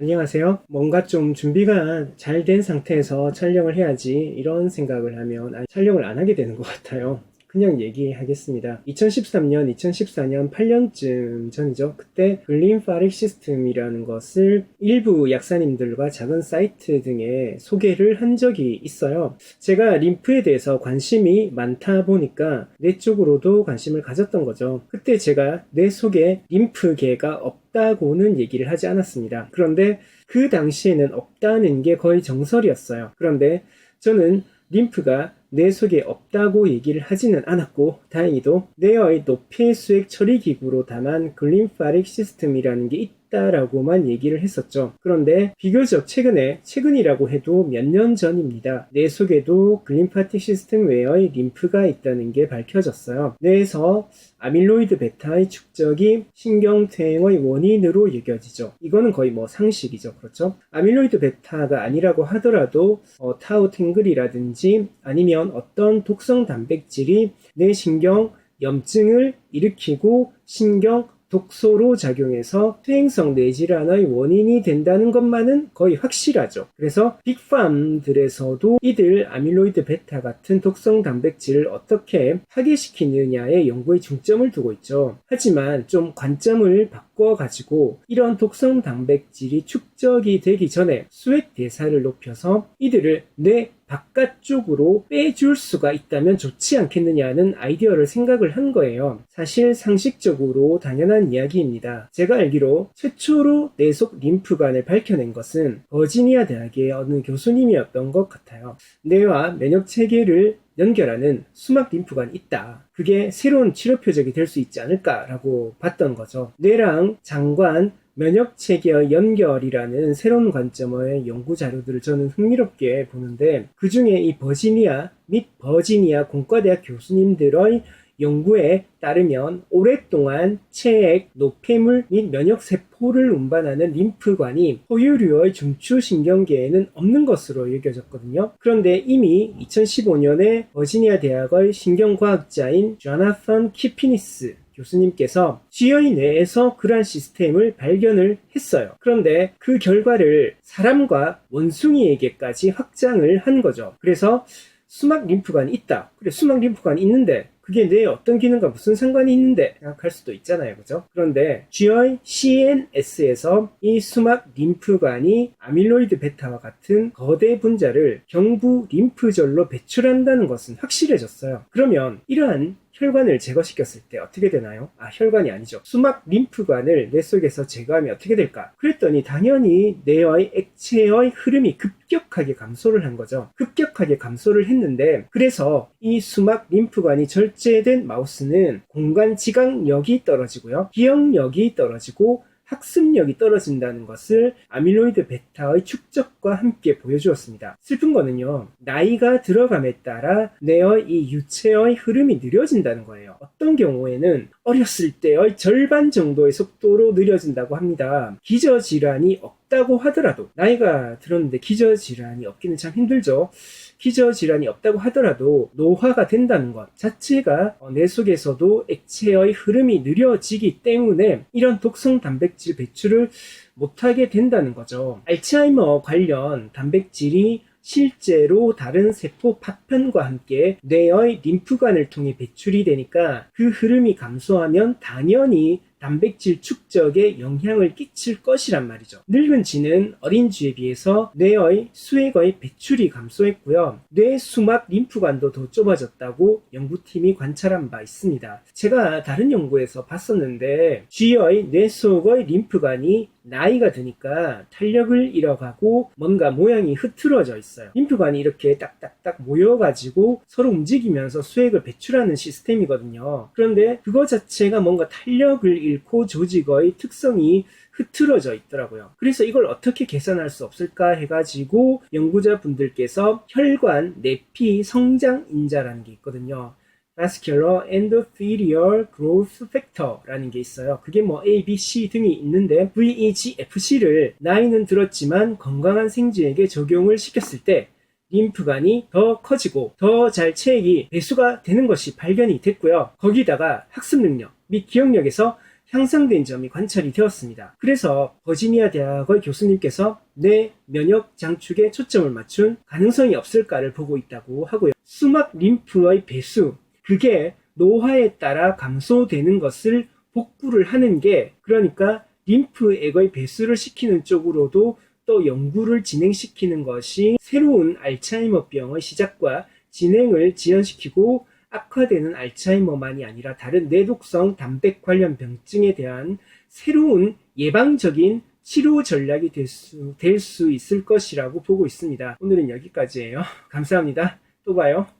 안녕하세요. 뭔가 좀 준비가 잘 된 상태에서 촬영을 해야지 이런 생각을 하면 촬영을 안 하게 되는 것 같아요. 그냥 얘기하겠습니다. 2013년, 2014년 8년쯤 전이죠. 그때 글린파릭 시스템이라는 것을 일부 약사님들과 작은 사이트 등에 소개를 한 적이 있어요. 제가 림프에 대해서 관심이 많다 보니까 뇌 쪽으로도 관심을 가졌던 거죠. 그때 제가 뇌 속에 림프계가 없다고는 얘기를 하지 않았습니다. 그런데 그 당시에는 없다는 게 거의 정설이었어요. 그런데 저는 림프가 뇌 속에 없다고 얘기를 하지는 않았고, 다행히도 뇌의 노폐수액 처리 기구로 담은 글린파릭 시스템이라는 게 있다라고만 얘기를 했었죠. 그런데 비교적 최근이라고 해도 몇 년 전입니다. 뇌 속에도 글린파틱 시스템 외의 림프가 있다는 게 밝혀졌어요. 뇌에서 아밀로이드 베타의 축적이 신경퇴행의 원인으로 여겨지죠. 이거는 거의 상식이죠. 그렇죠? 아밀로이드 베타가 아니라고 하더라도 타우 탱글이라든지 아니면 어떤 독성 단백질이 뇌 신경 염증을 일으키고 신경 독소로 작용해서 퇴행성 뇌질환의 원인이 된다는 것만은 거의 확실하죠. 그래서 빅팜들에서도 이들 아밀로이드 베타 같은 독성 단백질을 어떻게 파괴시키느냐에 연구에 중점을 두고 있죠. 하지만 좀 관점을 바꿔가지고 이런 독성 단백질이 축적이 되기 전에 수액 대사를 높여서 이들을 뇌 바깥쪽으로 빼줄 수가 있다면 좋지 않겠느냐는 아이디어를 생각을 한 거예요. 사실 상식적으로 당연한 이야기입니다. 제가 알기로 최초로 뇌속 림프관을 밝혀낸 것은 버지니아 대학의 어느 교수님이었던 것 같아요. 뇌와 면역 체계를 연결하는 수막 림프관이 있다. 그게 새로운 치료 표적이 될 수 있지 않을까라고 봤던 거죠. 뇌랑 장관, 면역체계의 연결이라는 새로운 관점의 연구 자료들을 저는 흥미롭게 보는데, 그 중에 이 버지니아 및 버지니아 공과대학 교수님들의 연구에 따르면 오랫동안 체액, 노폐물 및 면역세포를 운반하는 림프관이 포유류의 중추신경계에는 없는 것으로 여겨졌거든요. 그런데 이미 2015년에 버지니아 대학의 신경과학자인 조나선 키피니스 교수님께서 쥐의 뇌에서 그러한 시스템을 발견을 했어요. 그런데 그 결과를 사람과 원숭이에게까지 확장을 한 거죠. 그래서 수막 림프관이 있다. 그래, 수막 림프관이 있는데 그게 뇌에 어떤 기능과 무슨 상관이 있는데 생각할 수도 있잖아요. 그죠? 그런데 쥐의 CNS에서 이 수막 림프관이 아밀로이드 베타와 같은 거대 분자를 경부 림프절로 배출한다는 것은 확실해졌어요. 그러면 이러한 혈관을 제거시켰을 때 어떻게 되나요? 혈관이 아니죠. 수막 림프관을 뇌 속에서 제거하면 어떻게 될까? 그랬더니 당연히 뇌의 액체의 흐름이 급격하게 감소를 한 거죠. 급격하게 감소를 했는데, 그래서 이 수막 림프관이 절제된 마우스는 공간 지각력이 떨어지고요. 기억력이 떨어지고 학습력이 떨어진다는 것을 아밀로이드 베타의 축적과 함께 보여주었습니다. 슬픈 거는요, 나이가 들어감에 따라 뇌의 이 유체의 흐름이 느려진다는 거예요. 어떤 경우에는 어렸을 때의 절반 정도의 속도로 느려진다고 합니다. 기저질환이 없다고 하더라도, 나이가 들었는데 기저질환이 없기는 참 힘들죠. 기저질환이 없다고 하더라도 노화가 된다는 것 자체가 뇌 속에서도 액체의 흐름이 느려지기 때문에 이런 독성 단백질 배출을 못하게 된다는 거죠. 알츠하이머 관련 단백질이 실제로 다른 세포 파편과 함께 뇌의 림프관을 통해 배출이 되니까 그 흐름이 감소하면 당연히 단백질 축적에 영향을 끼칠 것이란 말이죠. 늙은 쥐는 어린 쥐에 비해서 뇌의 수액의 배출이 감소했고요. 뇌 수막 림프관도 더 좁아졌다고 연구팀이 관찰한 바 있습니다. 제가 다른 연구에서 봤었는데 쥐의 뇌 속의 림프관이 나이가 드니까 탄력을 잃어가고 뭔가 모양이 흐트러져 있어요. 림프관이 이렇게 딱딱딱 모여가지고 서로 움직이면서 수액을 배출하는 시스템이거든요. 그런데 그거 자체가 뭔가 탄력을 잃고 조직의 특성이 흐트러져 있더라고요. 그래서 이걸 어떻게 개선할 수 없을까 해가지고 연구자분들께서 혈관 내피 성장 인자라는 게 있거든요. Vascular Endothelial Growth Factor라는 게 있어요. 그게 A, B, C 등이 있는데 VEGFC를 나이는 들었지만 건강한 생쥐에게 적용을 시켰을 때 림프관이 더 커지고 더 잘 체액이 배수가 되는 것이 발견이 됐고요. 거기다가 학습 능력 및 기억력에서 향상된 점이 관찰이 되었습니다. 그래서 버지니아 대학의 교수님께서 뇌 면역 장축에 초점을 맞춘 가능성이 없을까를 보고 있다고 하고요. 수막 림프의 배수, 그게 노화에 따라 감소되는 것을 복구를 하는 게, 그러니까 림프액의 배수를 시키는 쪽으로도 또 연구를 진행시키는 것이 새로운 알츠하이머병의 시작과 진행을 지연시키고 악화되는 알츠하이머만이 아니라 다른 뇌독성 담백 관련 병증에 대한 새로운 예방적인 치료 전략이 될 수 있을 것이라고 보고 있습니다. 오늘은 여기까지예요. 감사합니다. 또 봐요.